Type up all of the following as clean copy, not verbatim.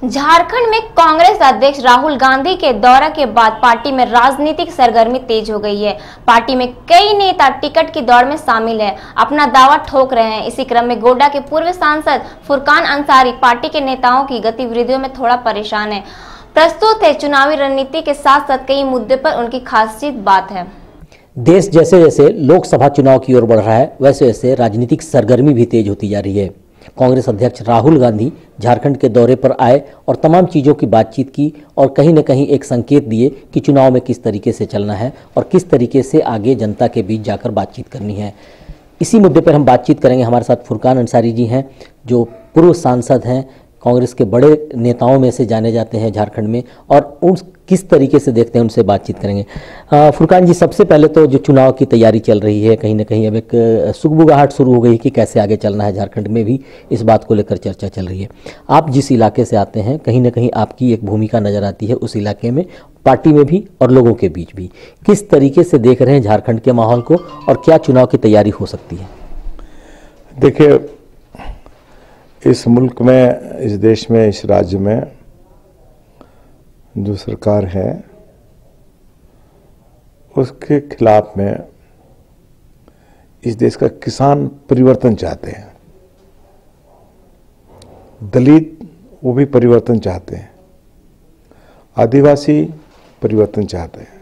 झारखंड में कांग्रेस अध्यक्ष राहुल गांधी के दौरे के बाद पार्टी में राजनीतिक सरगर्मी तेज हो गई है। पार्टी में कई नेता टिकट की दौड़ में शामिल है, अपना दावा ठोक रहे हैं। इसी क्रम में गोड्डा के पूर्व सांसद फुरकान अंसारी पार्टी के नेताओं की गतिविधियों में थोड़ा परेशान है। प्रस्तुत है चुनावी रणनीति के साथ साथ कई मुद्दे पर उनकी खासियत बात है। देश जैसे जैसे लोकसभा चुनाव की ओर बढ़ रहा है, वैसे वैसे राजनीतिक सरगर्मी भी तेज होती जा रही है। कांग्रेस अध्यक्ष राहुल गांधी झारखंड के दौरे पर आए और तमाम चीज़ों की बातचीत की और कहीं न कहीं एक संकेत दिए कि चुनाव में किस तरीके से चलना है और किस तरीके से आगे जनता के बीच जाकर बातचीत करनी है। इसी मुद्दे पर हम बातचीत करेंगे। हमारे साथ फुरकान अंसारी जी हैं, जो पूर्व सांसद हैं, कांग्रेस के बड़े नेताओं में से जाने जाते हैं झारखंड में, और उन किस तरीके से देखते हैं उनसे बातचीत करेंगे। फुरकान जी, सबसे पहले तो जो चुनाव की तैयारी चल रही है, कहीं ना कहीं अब एक सुगबुगाहट शुरू हो गई कि कैसे आगे चलना है। झारखंड में भी इस बात को लेकर चर्चा चल रही है। आप जिस इलाके से आते हैं, कहीं ना कहीं आपकी एक भूमिका नज़र आती है उस इलाके में, पार्टी में भी और लोगों के बीच भी। किस तरीके से देख रहे हैं झारखंड के माहौल को और क्या चुनाव की तैयारी हो सकती है? देखिए, इस मुल्क में, इस देश में, इस राज्य में जो सरकार है उसके खिलाफ में इस देश का किसान परिवर्तन चाहते हैं, दलित वो भी परिवर्तन चाहते हैं, आदिवासी परिवर्तन चाहते हैं,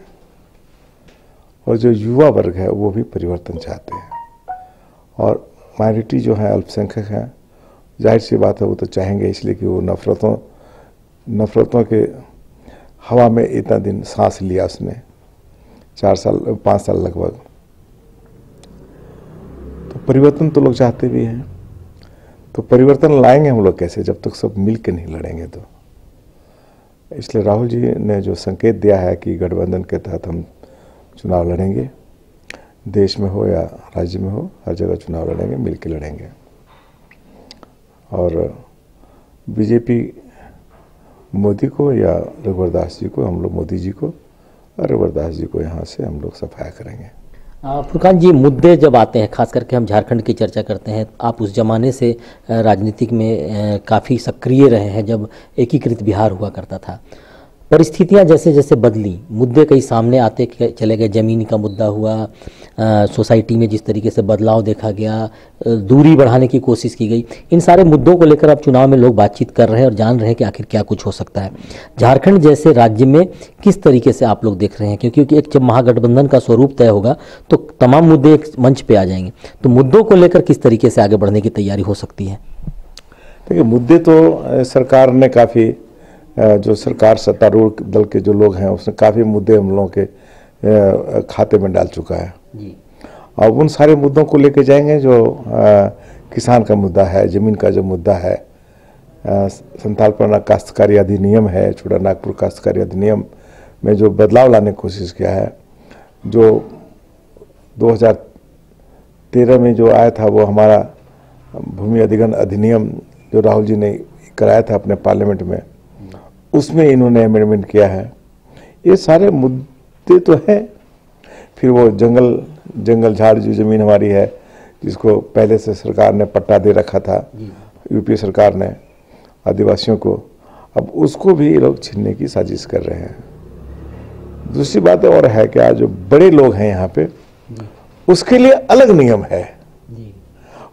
और जो युवा वर्ग है वो भी परिवर्तन चाहते हैं। और माइनॉरिटी जो है, अल्पसंख्यक है, जाहिर सी बात है वो तो चाहेंगे, इसलिए कि वो नफरतों के हवा में इतना दिन सांस लिया उसने, 5 साल लगभग। तो परिवर्तन तो लोग चाहते भी हैं। तो परिवर्तन लाएंगे हम लोग कैसे, जब तक सब मिल के नहीं लड़ेंगे। तो इसलिए राहुल जी ने जो संकेत दिया है कि गठबंधन के तहत हम चुनाव लड़ेंगे, देश में हो या राज्य में हो, हर जगह चुनाव लड़ेंगे, मिल के लड़ेंगे। और बीजेपी मोदी को या रघुवर दास जी को, हम लोग मोदी जी को और रघुवर दास जी को यहाँ से हम लोग सफाया करेंगे। फुरकान जी, मुद्दे जब आते हैं, खास करके हम झारखंड की चर्चा करते हैं, आप उस जमाने से राजनीतिक में काफ़ी सक्रिय रहे हैं जब एकीकृत बिहार हुआ करता था। परिस्थितियां जैसे जैसे बदली, मुद्दे कई सामने आते चले गए। ज़मीन का मुद्दा हुआ, सोसाइटी में जिस तरीके से बदलाव देखा गया, दूरी बढ़ाने की कोशिश की गई। इन सारे मुद्दों को लेकर अब चुनाव में लोग बातचीत कर रहे हैं और जान रहे हैं कि आखिर क्या कुछ हो सकता है। झारखंड जैसे राज्य में किस तरीके से आप लोग देख रहे हैं? क्योंकि एक जब महागठबंधन का स्वरूप तय होगा तो तमाम मुद्दे एक मंच पर आ जाएंगे। तो मुद्दों को लेकर किस तरीके से आगे बढ़ने की तैयारी हो सकती है? देखिए, मुद्दे तो सरकार ने काफ़ी, जो सरकार सत्तारूढ़ दल के जो लोग हैं उसने काफ़ी मुद्दे हम लोगों के खाते में डाल चुका है जी। और उन सारे मुद्दों को लेके जाएंगे। जो किसान का मुद्दा है, ज़मीन का जो मुद्दा है, संथालपरगना काश्तकारी अधिनियम है, छोटा नागपुर काश्तकारी अधिनियम में जो बदलाव लाने की कोशिश किया है, जो 2013 में जो आया था, वो हमारा भूमि अधिग्रहण अधिनियम जो राहुल जी ने कराया था अपने पार्लियामेंट में, उसमें इन्होंने अमेंडमेंट किया है। ये सारे मुद्दे तो हैं। फिर वो जंगल झाड़ जो ज़मीन हमारी है, जिसको पहले से सरकार ने पट्टा दे रखा था, यूपी सरकार ने आदिवासियों को, अब उसको भी लोग छीनने की साजिश कर रहे हैं। दूसरी बात और है कि आज जो बड़े लोग हैं यहाँ पे, उसके लिए अलग नियम है,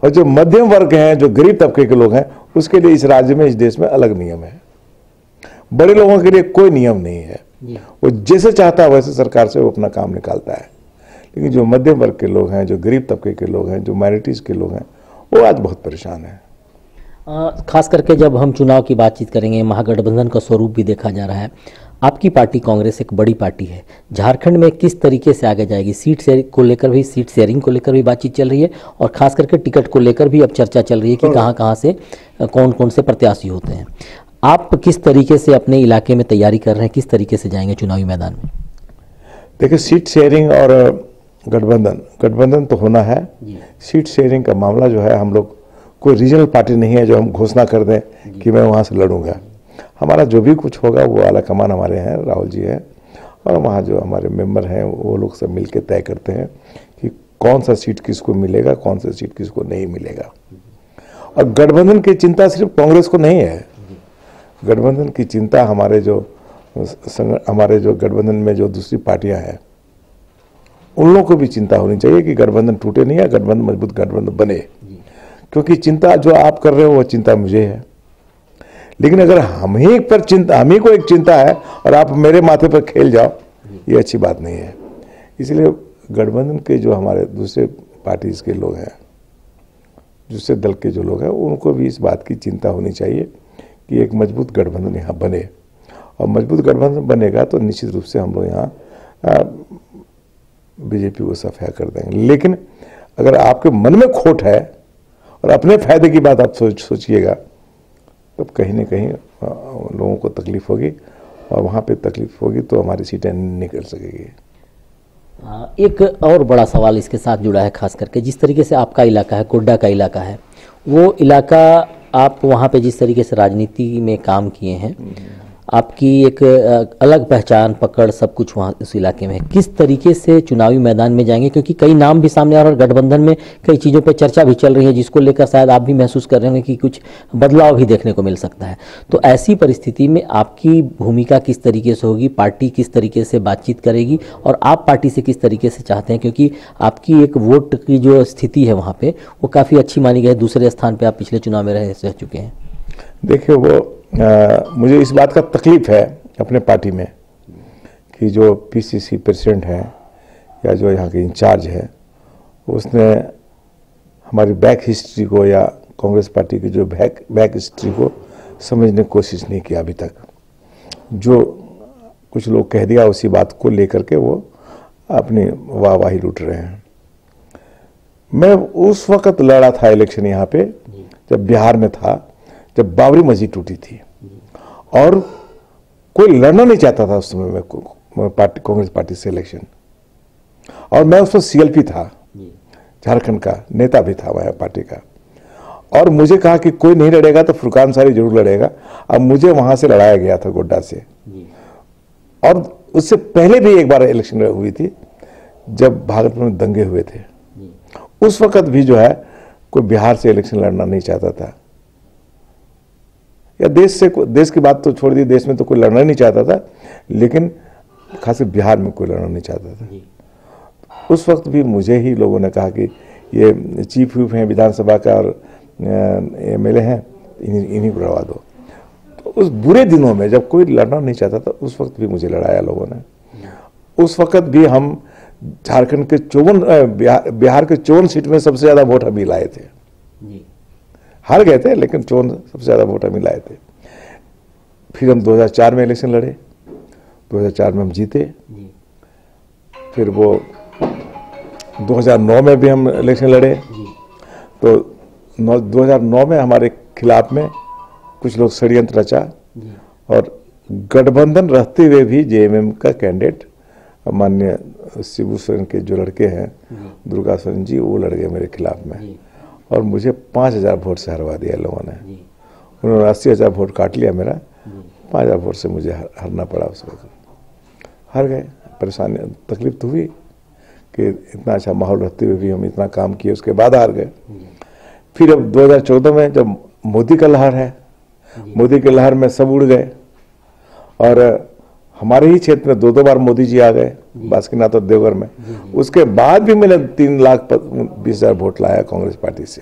और जो मध्यम वर्ग हैं, जो गरीब तबके के लोग हैं, उसके लिए इस राज्य में, इस देश में अलग नियम है। बड़े लोगों के लिए कोई नियम नहीं है। वो जैसे चाहता है वैसे सरकार से वो अपना काम निकालता है। लेकिन जो मध्यम वर्ग के लोग हैं, जो गरीब तबके के लोग हैं, जो माइनॉरिटीज़ के लोग हैं, वो आज बहुत परेशान हैं। खास करके जब हम चुनाव की बातचीत करेंगे, महागठबंधन का स्वरूप भी देखा जा रहा है। आपकी पार्टी कांग्रेस एक बड़ी पार्टी है, झारखंड में किस तरीके से आगे जाएगी? सीट शेयरिंग को लेकर भी बातचीत चल रही है, और खास करके टिकट को लेकर भी अब चर्चा चल रही है कि कहाँ से कौन कौन से प्रत्याशी होते हैं। आप किस तरीके से अपने इलाके में तैयारी कर रहे हैं, किस तरीके से जाएंगे चुनावी मैदान में? देखिए, सीट शेयरिंग और गठबंधन तो होना है। सीट शेयरिंग का मामला जो है, हम लोग कोई रीजनल पार्टी नहीं है जो हम घोषणा कर दें कि मैं वहाँ से लड़ूंगा। हमारा जो भी कुछ होगा वो आला कमान हमारे हैं, राहुल जी हैं, और वहाँ जो हमारे मेंबर हैं वो लोग सब मिल के तय करते हैं कि कौन सा सीट किसको मिलेगा, कौन सा सीट किसको नहीं मिलेगा। और गठबंधन की चिंता सिर्फ कांग्रेस को नहीं है, गठबंधन की चिंता हमारे जो गठबंधन में जो दूसरी पार्टियां हैं उन लोगों को भी चिंता होनी चाहिए कि गठबंधन टूटे नहीं या गठबंधन मजबूत गठबंधन बने। क्योंकि चिंता जो आप कर रहे हो वो चिंता मुझे है, लेकिन अगर हम ही को एक चिंता है और आप मेरे माथे पर खेल जाओ, ये अच्छी बात नहीं है। इसलिए गठबंधन के जो हमारे दूसरे पार्टीज के लोग हैं, दूसरे दल के जो लोग हैं, उनको भी इस बात की चिंता होनी चाहिए कि एक मजबूत गठबंधन यहाँ बने, और मजबूत गठबंधन बनेगा तो निश्चित रूप से हम लोग यहाँ बीजेपी को सफाया कर देंगे। लेकिन अगर आपके मन में खोट है और अपने फायदे की बात आप सोचिएगा तो कहीं ना कहीं लोगों को तकलीफ होगी, और वहाँ पे तकलीफ होगी तो हमारी सीटें नहीं निकल सकेगी। एक और बड़ा सवाल इसके साथ जुड़ा है, खास करके जिस तरीके से आपका इलाका है, गोड्डा का इलाका है, वो इलाका आप वहाँ पे जिस तरीके से राजनीति में काम किए हैं, आपकी एक अलग पहचान पकड़ सब कुछ वहाँ उस इलाके में है। किस तरीके से चुनावी मैदान में जाएंगे, क्योंकि कई नाम भी सामने आ रहे हैं और गठबंधन में कई चीज़ों पर चर्चा भी चल रही है जिसको लेकर शायद आप भी महसूस कर रहे होंगे कि कुछ बदलाव भी देखने को मिल सकता है। तो ऐसी परिस्थिति में आपकी भूमिका किस तरीके से होगी, पार्टी किस तरीके से बातचीत करेगी और आप पार्टी से किस तरीके से चाहते हैं, क्योंकि आपकी एक वोट की जो स्थिति है वहाँ पर वो काफ़ी अच्छी मानी गई है, दूसरे स्थान पर आप पिछले चुनाव में रह चुके हैं। देखिए मुझे इस बात का तकलीफ है अपने पार्टी में कि जो पीसीसी प्रेसिडेंट है या जो यहाँ के इंचार्ज है, उसने हमारी बैक हिस्ट्री को या कांग्रेस पार्टी की जो बैक हिस्ट्री को समझने की कोशिश नहीं किया अभी तक। जो कुछ लोग कह दिया उसी बात को लेकर के वो अपनी वाहवाही लूट रहे हैं। मैं उस वक्त लड़ा था इलेक्शन यहाँ पे जब बिहार में था, जब बाबरी मस्जिद टूटी थी, और कोई लड़ना नहीं चाहता था उस समय में कांग्रेस पार्टी से इलेक्शन, और मैं उस वक्त सीएलपी था, झारखंड का नेता भी था वह पार्टी का, और मुझे कहा कि कोई नहीं लड़ेगा तो फुरकान सारी जरूर लड़ेगा। अब मुझे वहां से लड़ाया गया था गोड्डा से, और उससे पहले भी एक बार इलेक्शन हुई थी जब भागलपुर में दंगे हुए थे। उस वक्त भी जो है कोई बिहार से इलेक्शन लड़ना नहीं चाहता था, या देश की बात तो छोड़ दी, देश में तो कोई लड़ना नहीं चाहता था, लेकिन खासकर बिहार में कोई लड़ना नहीं चाहता था। उस वक्त भी मुझे ही लोगों ने कहा कि ये चीफ व्हिप हैं विधानसभा का और एमएलए हैं, इन्हीं को लड़वा दो। तो उस बुरे दिनों में जब कोई लड़ना नहीं चाहता था, उस वक्त भी मुझे लड़ाया लोगों ने। उस वक्त भी हम झारखंड के 54 बिहार के 54 सीट में सबसे ज्यादा वोट हम ही लाए थे। हार गए थे लेकिन 54 सबसे ज्यादा वोट हम ही लाए थे। फिर हम 2004 में इलेक्शन लड़े, 2004 में हम जीते। फिर वो 2009 में भी हम इलेक्शन लड़े, तो 2009 में हमारे खिलाफ में कुछ लोग षड्यंत्र रचा, और गठबंधन रहते हुए भी जेएमएम का कैंडिडेट माननीय शिबू सोरेन के जो लड़के हैं दुर्गा सोरेन जी, वो लड़ गए मेरे खिलाफ में, और मुझे 5000 वोट से हरवा दिया लोगों ने। उन्होंने 80,000 वोट काट लिया मेरा, 5000 वोट से मुझे हारना पड़ा। उस वक्त हार गए। परेशानी तकलीफ तो हुई कि इतना अच्छा माहौल रहते हुए भी हम इतना काम किए, उसके बाद हार गए। फिर अब 2014 में जब मोदी का लहर है, मोदी के लहर में सब उड़ गए, और हमारे ही क्षेत्र में 2 बार मोदी जी आ गए बासुकीनाथ और देवघर में। उसके बाद भी मैंने 3,20,000 वोट लाया कांग्रेस पार्टी से।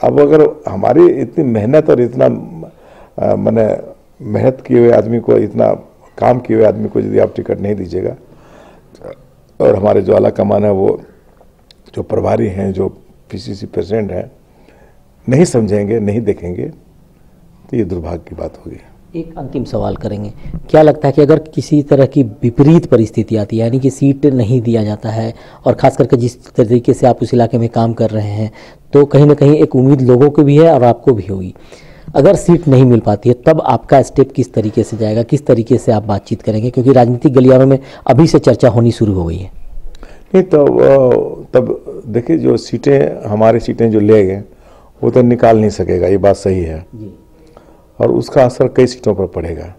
अब अगर हमारी इतनी मेहनत और इतना मैंने मेहनत किए हुए आदमी को, इतना काम किए हुए आदमी को यदि आप टिकट नहीं दीजिएगा, और हमारे जो आला कमान है, वो जो प्रभारी हैं, जो पीसीसी प्रेसिडेंट हैं, नहीं समझेंगे, नहीं देखेंगे, तो ये दुर्भाग्य की बात होगी। एक अंतिम सवाल करेंगे, क्या लगता है कि अगर किसी तरह की विपरीत परिस्थिति आती है, यानी कि सीट नहीं दिया जाता है, और खास करके जिस तरीके से आप उस इलाके में काम कर रहे हैं, तो कहीं ना कहीं एक उम्मीद लोगों को भी है और आपको भी होगी, अगर सीट नहीं मिल पाती है तब आपका स्टेप किस तरीके से जाएगा, किस तरीके से आप बातचीत करेंगे, क्योंकि राजनीतिक गलियारों में अभी से चर्चा होनी शुरू हो गई है। नहीं तो तब देखिए, जो सीटें हमारी सीटें जो ले गए वो तो निकाल नहीं सकेगा, ये बात सही है, और उसका असर कई सीटों पर पड़ेगा।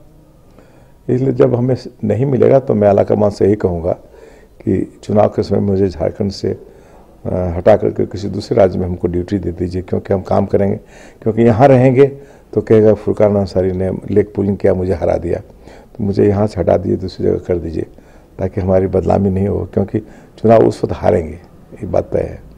इसलिए जब हमें नहीं मिलेगा तो मैं आलाकमान से यही कहूँगा कि चुनाव के समय मुझे झारखंड से हटा करके किसी दूसरे राज्य में हमको ड्यूटी दे दीजिए, क्योंकि हम काम करेंगे। क्योंकि यहाँ रहेंगे तो कहेगा फुरकान अंसारी ने लेग पुलिंग किया, मुझे हरा दिया, तो मुझे यहाँ से हटा दीजिए, दूसरी जगह कर दीजिए, ताकि हमारी बदनामी नहीं हो, क्योंकि चुनाव उस वक्त हारेंगे, ये बात तय है।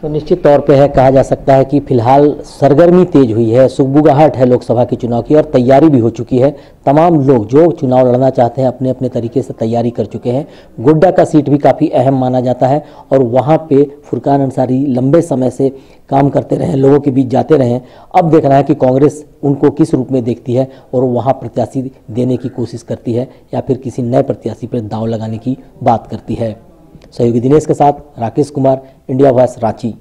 तो निश्चित तौर पे है, कहा जा सकता है कि फिलहाल सरगर्मी तेज हुई है, सुगबुगाहट है लोकसभा के चुनाव की और तैयारी भी हो चुकी है। तमाम लोग जो चुनाव लड़ना चाहते हैं अपने अपने तरीके से तैयारी कर चुके हैं। गोड्डा का सीट भी काफ़ी अहम माना जाता है और वहाँ पे फुरकान अंसारी लंबे समय से काम करते रहे, लोगों के बीच जाते रहे। अब देखना है कि कांग्रेस उनको किस रूप में देखती है और वहाँ प्रत्याशी देने की कोशिश करती है या फिर किसी नए प्रत्याशी पर दांव लगाने की बात करती है। सहयोगी दिनेश के साथ राकेश कुमार, इंडिया वॉइस, रांची।